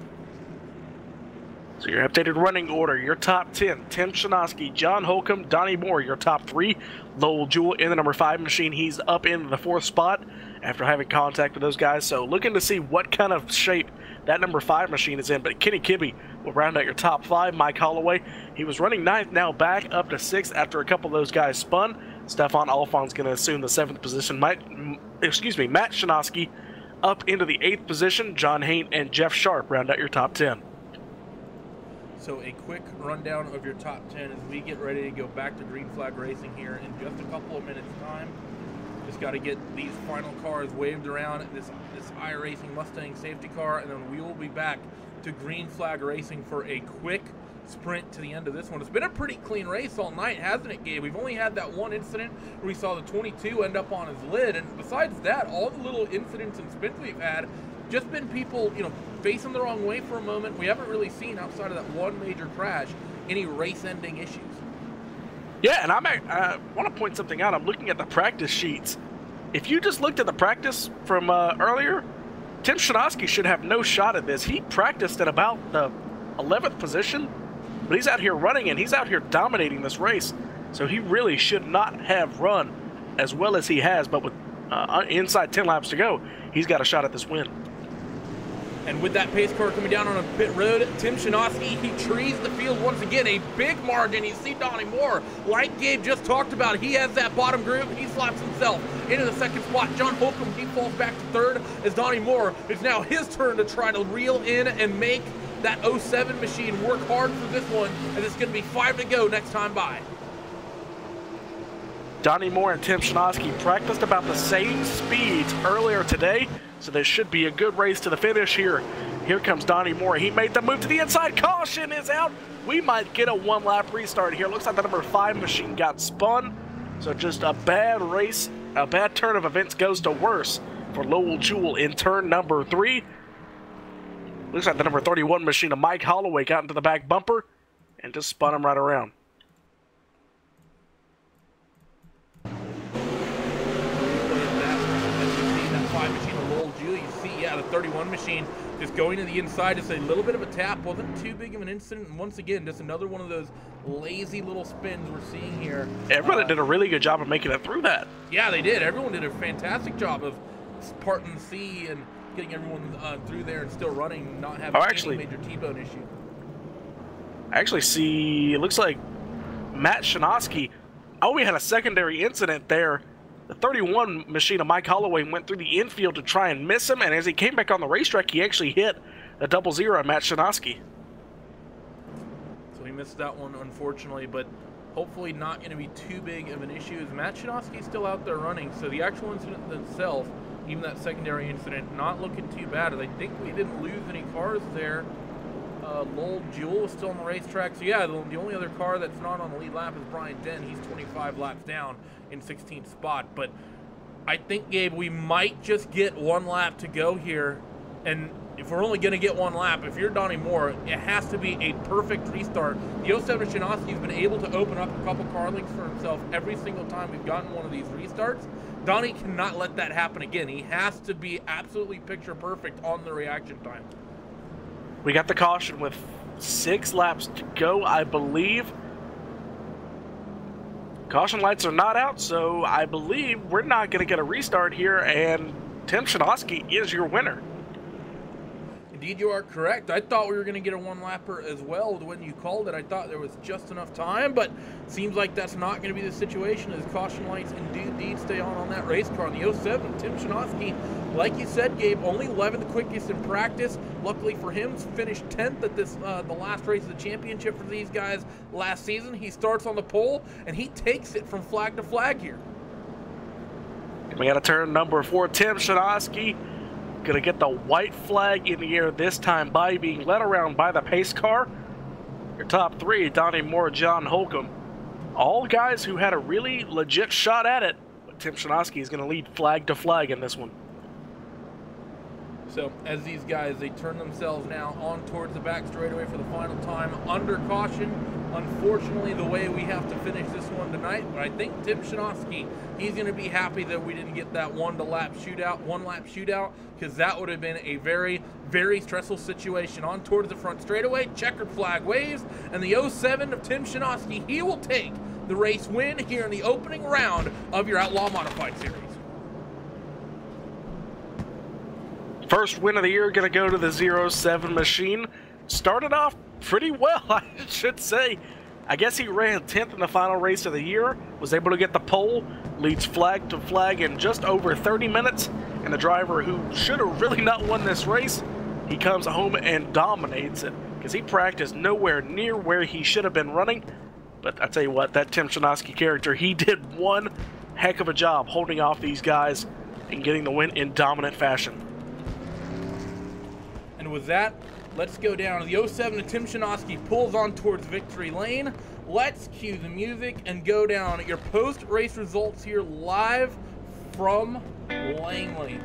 [SPEAKER 3] So your updated running order, your top 10, Tim Shinosky, John Holcomb, Donnie Moore, your top 3. Lowell Jewell in the number 5 machine. He's up in the 4th spot after having contact with those guys. So looking to see what kind of shape that number 5 machine is in. But Kenny Kibbe will round out your top 5. Mike Holloway, he was running 9th, now back up to 6th after a couple of those guys spun. Stephon Alphonse going to assume the 7th position. Matt Shinosky up into the 8th position. John Hain and Jeff Sharp round out your top 10.
[SPEAKER 2] So a quick rundown of your top 10 as we get ready to go back to green flag racing here in just a couple of minutes time. Just got to get these final cars waved around, this iRacing Mustang safety car, and then we will be back to green flag racing for a quick sprint to the end of this one. It's been a pretty clean race all night, hasn't it, Gabe? We've only had that one incident where we saw the 22 end up on his lid, and besides that, all the little incidents and spins we've had, just been people, you know, facing the wrong way for a moment. We haven't really seen, outside of that one major crash, any race-ending issues.
[SPEAKER 3] Yeah, and I want to point something out. I'm looking at the practice sheets. If you just looked at the practice from earlier, Tim Shinosky should have no shot at this. He practiced at about the 11th position, but he's out here running, and he's out here dominating this race. So he really should not have run as well as he has, but with inside 10 laps to go, he's got a shot at this win.
[SPEAKER 2] And with that pace car coming down on a pit road, Tim Shinosky, he trees the field once again. A big margin. You see Donnie Moore, like Gabe just talked about, he has that bottom group. He slaps himself into the second spot. John Holcomb, he falls back to third as Donnie Moore. It's now his turn to try to reel in and make that 07 machine work hard for this one, and it's going to be 5 to go next time by.
[SPEAKER 3] Donnie Moore and Tim Shinosky practiced about the same speeds earlier today, so there should be a good race to the finish here. Here comes Donnie Moore. He made the move to the inside. Caution is out. We might get a one-lap restart here. Looks like the number 5 machine got spun, so just a bad race, a bad turn of events goes to worse for Lowell Jewell in turn number 3. Looks like the number 31 machine of Mike Holloway got into the back bumper and just spun him right around.
[SPEAKER 2] The 31 machine just going to the inside, just a little bit of a tap, wasn't too big of an incident, and once again, just another one of those lazy little spins we're seeing here.
[SPEAKER 3] Everyone did a really good job of making it through that.
[SPEAKER 2] Yeah, they did. Everyone did a fantastic job of parting the sea and getting everyone through there and still running, not having any major T-bone issue.
[SPEAKER 3] I actually see, it looks like Matt Shinosky, we had a secondary incident there. The 31 machine of Mike Holloway went through the infield to try and miss him, and as he came back on the racetrack, he actually hit a 00 on Matt Shinosky.
[SPEAKER 2] So he missed that one, unfortunately, but hopefully not going to be too big of an issue, as Matt Shinosky's still out there running. So the actual incident itself, even that secondary incident, not looking too bad. I think we didn't lose any cars there. Lowell Jewell was still on the racetrack. So yeah, the only other car that's not on the lead lap is Brian Dent. He's 25 laps down in 16th spot. But I think, Gabe, we might just get one lap to go here. And if we're only going to get one lap, if you're Donnie Moore, it has to be a perfect restart. The 07 Shinosky's been able to open up a couple car links for himself every single time we've gotten one of these restarts. Donnie cannot let that happen again. He has to be absolutely picture perfect on the reaction time.
[SPEAKER 3] We got the caution with 6 laps to go, I believe. Caution lights are not out, so I believe we're not going to get a restart here, and Tim Shinosky is your winner.
[SPEAKER 2] Indeed, you are correct. I thought we were going to get a one-lapper as well when you called it. I thought there was just enough time, but seems like that's not going to be the situation, as caution lights indeed stay on that race car. On the 07, Tim Shinosky, like you said, Gabe, only 11th quickest in practice. Luckily for him, finished 10th at this the last race of the championship for these guys last season. He starts on the pole, and he takes it from flag to flag here.
[SPEAKER 3] We got a turn number 4, Tim Shinosky. Going to get the white flag in the air this time by being led around by the pace car. Your top 3, Donnie Moore, John Holcomb. All guys who had a really legit shot at it, but Tim Shinosky is going to lead flag to flag in this one.
[SPEAKER 2] So as these guys, they turn themselves now on towards the back straightaway for the final time under caution. Unfortunately, the way we have to finish this one tonight, but I think Tim Shinosky, he's going to be happy that we didn't get that one lap shootout, because that would have been a very, very stressful situation. On towards the front straightaway, checkered flag waves, and the 07 of Tim Shinosky, he will take the race win here in the opening round of your Outlaw Modified Series.
[SPEAKER 3] First win of the year going to go to the 07 machine. Started off pretty well, I should say. I guess he ran 10th in the final race of the year, was able to get the pole, leads flag to flag in just over 30 minutes, and the driver who should have really not won this race, he comes home and dominates it, because he practiced nowhere near where he should have been running. But I tell you what, that Tim Shinosky character, he did one heck of a job holding off these guys and getting the win in dominant fashion.
[SPEAKER 2] And with that, let's go down. The 07 to Tim Shanoski pulls on towards victory lane. Let's cue the music and go down. Your post-race results here live from Langley.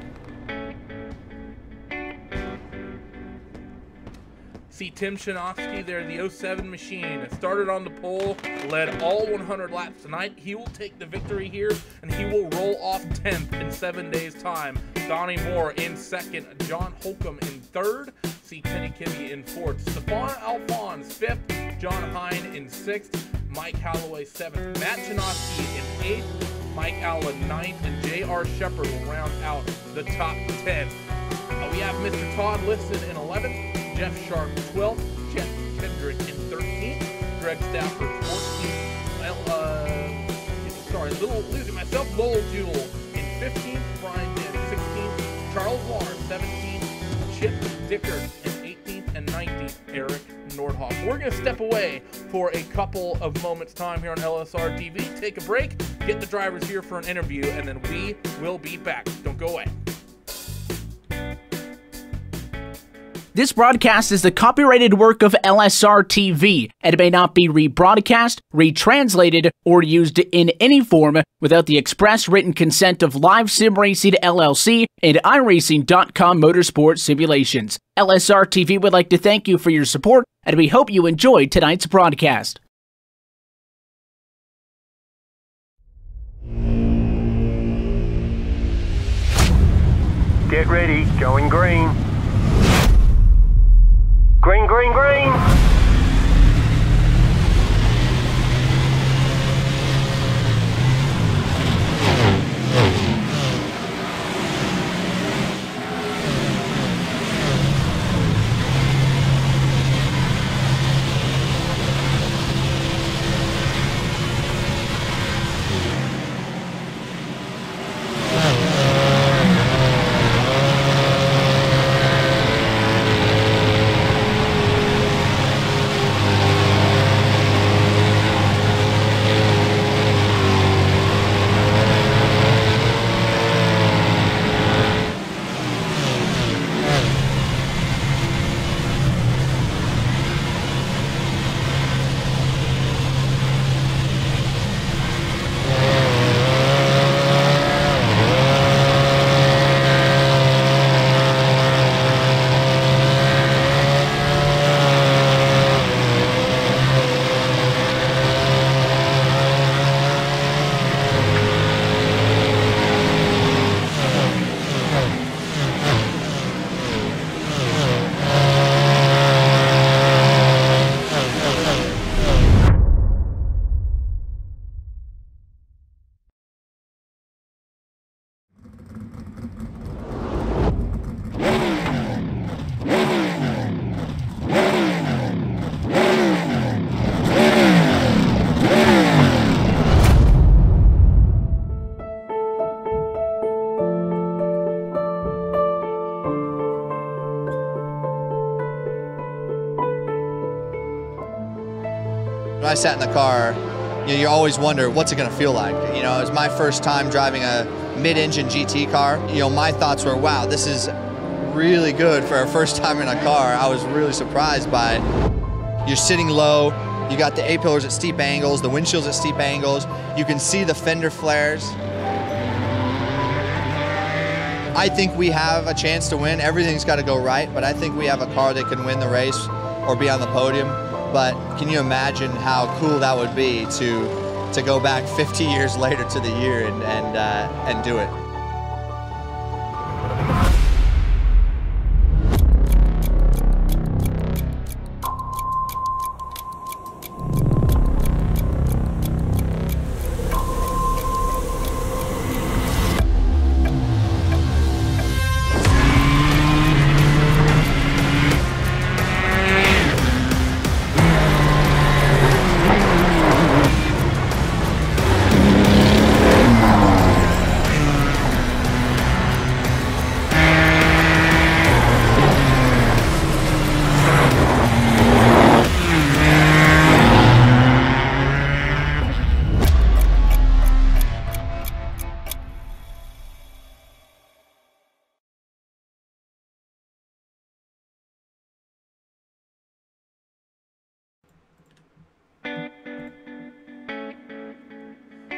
[SPEAKER 2] See Tim Shanoski there, the 07 machine. Started on the pole, led all 100 laps tonight. He will take the victory here, and he will roll off 10th in 7 days' time. Donnie Moore in 2nd, John Holcomb in 3rd. See Kenny Kimmy in 4th. Stefan Alphonse 5th, John Hine in 6th, Mike Holloway 7th, Matt Shanoski in 8th, Mike Allen 9th, and J.R. Shepard will round out the top 10. We have Mr. Todd Liston in 11th, Jeff Sharp 12th, Jeff Kendrick in 13th, Greg Stafford 14th, losing myself, Lowell Jewell in 15th, Brian Din 16th, Charles Warren 17th, Chip Dickert in 18th, and 19th, Eric Nordhoff. We're going to step away for a couple of moments time here on LSRTV, take a break, get the drivers here for an interview, and then we will be back. Don't go away.
[SPEAKER 1] This broadcast is the copyrighted work of LSRTV, and it may not be rebroadcast, retranslated, or used in any form without the express written consent of Live Sim Racing LLC and iRacing.com Motorsport Simulations. LSRTV would like to thank you for your support, and we hope you enjoyed tonight's broadcast.
[SPEAKER 4] Get ready, going green. Green, green, green!
[SPEAKER 5] When I sat in the car, you always wonder, what's it going to feel like? You know, it was my first time driving a mid-engine GT car. You know, my thoughts were, wow, this is really good for our first time in a car. I was really surprised by it. You're sitting low, you got the A-pillars at steep angles, the windshields at steep angles, you can see the fender flares. I think we have a chance to win. Everything's got to go right, but I think we have a car that can win the race or be on the podium. But can you imagine how cool that would be to go back 50 years later to the year and do it?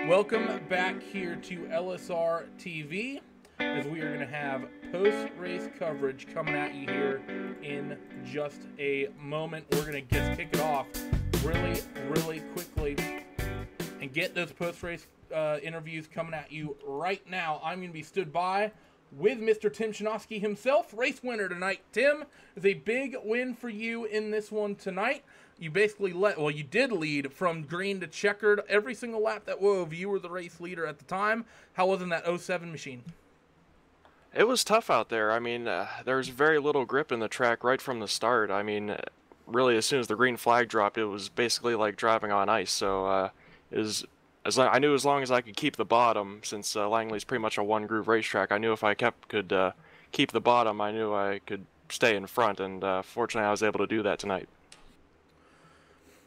[SPEAKER 2] Welcome back here to LSRTV, as we are going to have post-race coverage coming at you here in just a moment. We're going to just kick it off really, really quickly and get those post-race interviews coming at you right now. I'm going to be stood by with Mr. Tim Shinosky himself, race winner tonight. Tim, it's a big win for you in this one tonight. You basically you did lead from green to checkered every single lap that wove. You were the race leader at the time. How was in that 07 machine?
[SPEAKER 6] It was tough out there. I mean, there's very little grip in the track right from the start. I mean, really, as soon as the green flag dropped, it was basically like driving on ice. So I knew as long as I could keep the bottom, since Langley's pretty much a one-groove racetrack, I knew if I could keep the bottom, I knew I could stay in front, and fortunately I was able to do that tonight.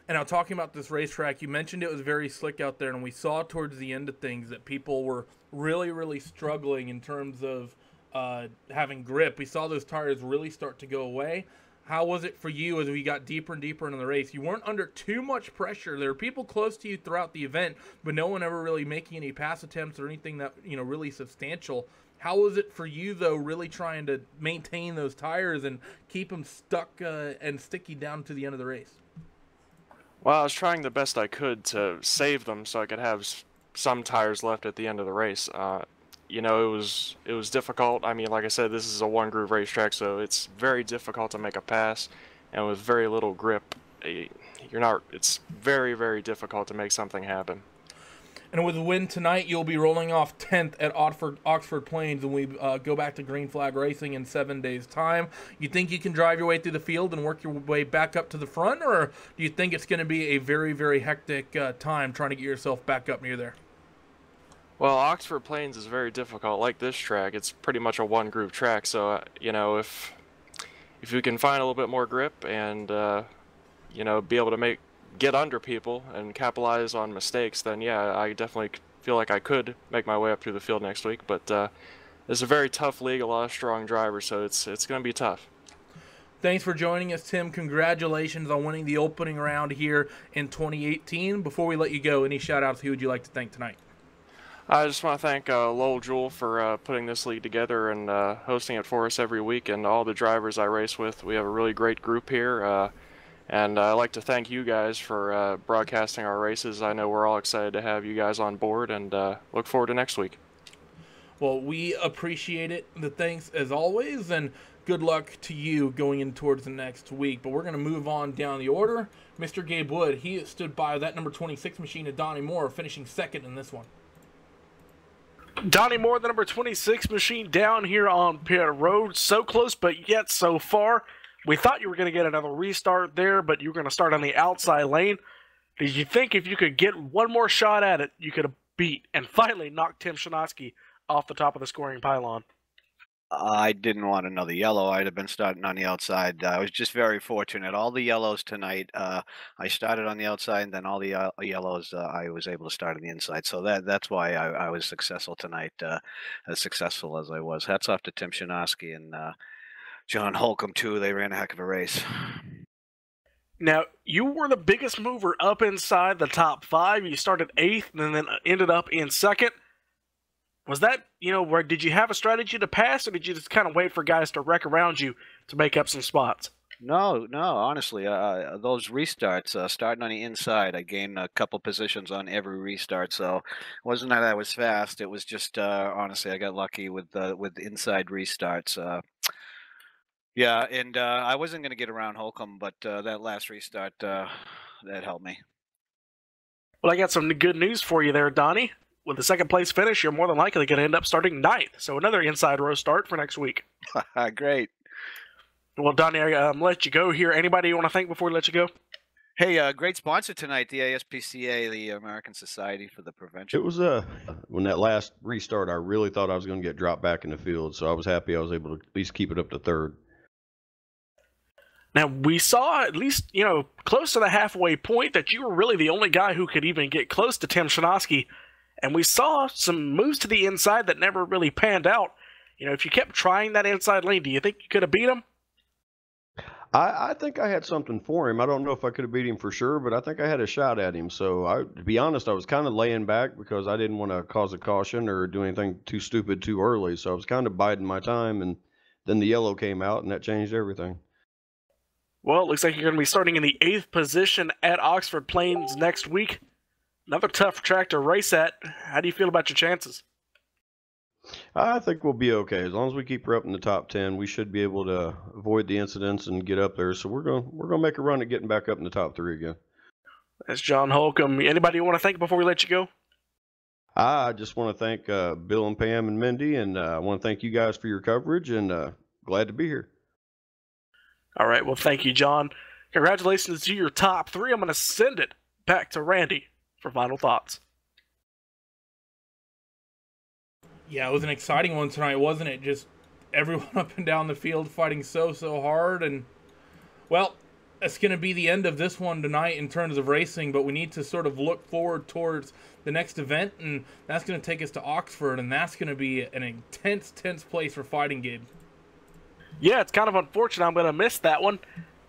[SPEAKER 2] And now, talking about this racetrack, you mentioned it was very slick out there, and we saw towards the end of things that people were really, really struggling in terms of having grip. We saw those tires really start to go away. How was it for you as we got deeper and deeper into the race? You weren't under too much pressure. There were people close to you throughout the event, but no one ever really making any pass attempts or anything that, really substantial. How was it for you, though, really trying to maintain those tires and keep them stuck and sticky down to the end of the race?
[SPEAKER 6] Well, I was trying the best I could to save them so I could have some tires left at the end of the race. It was difficult. I mean, like I said, this is a one-groove racetrack, so it's very difficult to make a pass, and with very little grip, it's very, very difficult to make something happen.
[SPEAKER 2] And with a win tonight, you'll be rolling off 10th at Oxford Plains when we go back to Green Flag Racing in 7 days' time. You think you can drive your way through the field and work your way back up to the front, or do you think it's going to be a very, very hectic time trying to get yourself back up near there?
[SPEAKER 6] Well, Oxford Plains is very difficult. Like this track, it's pretty much a one-groove track, so, if you can find a little bit more grip and, be able to get under people and capitalize on mistakes, then yeah, I definitely feel like I could make my way up through the field next week. But it's a very tough league, a lot of strong drivers, so it's going to be tough.
[SPEAKER 2] Thanks for joining us, Tim. Congratulations on winning the opening round here in 2018. Before we let you go, any shout-outs, who would you like to thank tonight?
[SPEAKER 6] I just want to thank Lowell Jewell for putting this league together and hosting it for us every week, and all the drivers I race with. We have a really great group here. And I'd like to thank you guys for broadcasting our races. I know we're all excited to have you guys on board, and look forward to next week.
[SPEAKER 2] Well, we appreciate it. The thanks as always, and good luck to you going in towards the next week. But we're going to move on down the order. Mr. Gabe Wood, he stood by that number 26 machine of Donnie Moore, finishing second in this one.
[SPEAKER 3] Donnie Moore, the number 26 machine, down here on pit road. So close, but yet so far. We thought you were going to get another restart there, but you were going to start on the outside lane. Did you think if you could get one more shot at it, you could have beat and finally knocked Tim Shinosky off the top of the scoring pylon?
[SPEAKER 7] I didn't want another yellow. I'd have been starting on the outside. I was just very fortunate. All the yellows tonight, I started on the outside, and then all the yellows, I was able to start on the inside. So that's why I was successful tonight, as successful as I was. Hats off to Tim Shinosky and John Holcomb, too. They ran a heck of a race.
[SPEAKER 3] Now, you were the biggest mover up inside the top 5. You started 8th and then ended up in 2nd. Was that, where did you have a strategy to pass, or did you just kind of wait for guys to wreck around you to make up some spots?
[SPEAKER 7] No, honestly, those restarts, starting on the inside, I gained a couple positions on every restart, so it wasn't that I was fast. It was just, honestly, I got lucky with inside restarts. Yeah, and I wasn't going to get around Holcomb, but that last restart, that helped me.
[SPEAKER 3] Well, I got some good news for you there, Donnie. With the second place finish, you're more than likely going to end up starting 9th, so another inside row start for next week.
[SPEAKER 7] Great.
[SPEAKER 3] Well, Donnie, I'll let you go here. Anybody you want to thank before we let you go?
[SPEAKER 7] Hey, great sponsor tonight, the ASPCA, the American Society for the Prevention.
[SPEAKER 8] It was when that last restart, I really thought I was going to get dropped back in the field, so I was happy I was able to at least keep it up to 3rd.
[SPEAKER 3] Now, we saw at least, close to the halfway point that you were really the only guy who could even get close to Tim Shinosky. And we saw some moves to the inside that never really panned out. If you kept trying that inside lane, do you think you could have beat him?
[SPEAKER 8] I think I had something for him. I don't know if I could have beat him for sure, but I think I had a shot at him. So to be honest, I was kind of laying back because I didn't want to cause a caution or do anything too stupid too early. So I was kind of biding my time, and then the yellow came out, and that changed everything.
[SPEAKER 3] Well, it looks like you're going to be starting in the 8th position at Oxford Plains next week. Another tough track to race at. How do you feel about your chances?
[SPEAKER 8] I think we'll be okay as long as we keep her up in the top 10. We should be able to avoid the incidents and get up there. So we're gonna make a run at getting back up in the top 3 again.
[SPEAKER 3] That's John Holcomb. Anybody you want to thank before we let you go?
[SPEAKER 8] I just want to thank Bill and Pam and Mindy, and I want to thank you guys for your coverage, and glad to be here.
[SPEAKER 3] All right, well, thank you, John. Congratulations to your top 3. I'm going to send it back to Randy for final thoughts.
[SPEAKER 2] Yeah, it was an exciting one tonight, wasn't it? Just everyone up and down the field fighting so hard. And, well, it's going to be the end of this one tonight in terms of racing, but we need to sort of look forward towards the next event, and that's going to take us to Oxford, and that's going to be an intense place for fighting, Gabe.
[SPEAKER 3] Yeah, it's kind of unfortunate I'm going to miss that one,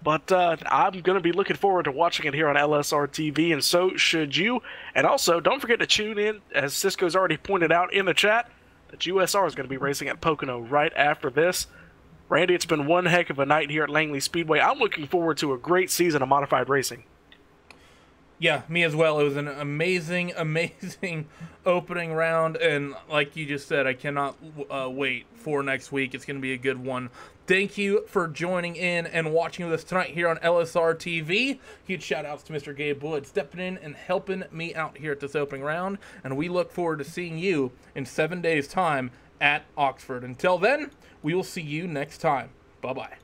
[SPEAKER 3] but I'm going to be looking forward to watching it here on LSRTV, and so should you. And also, don't forget to tune in, as Cisco's already pointed out in the chat, that USR is going to be racing at Pocono right after this. Randy, it's been one heck of a night here at Langley Speedway. I'm looking forward to a great season of modified racing.
[SPEAKER 2] Yeah, me as well. It was an amazing opening round, and like you just said, I cannot wait for next week. It's going to be a good one. Thank you for joining in and watching with us tonight here on LSR TV. Huge shout-outs to Mr. Gabe Wood stepping in and helping me out here at this opening round, and we look forward to seeing you in 7 days' time at Oxford. Until then, we will see you next time. Bye-bye.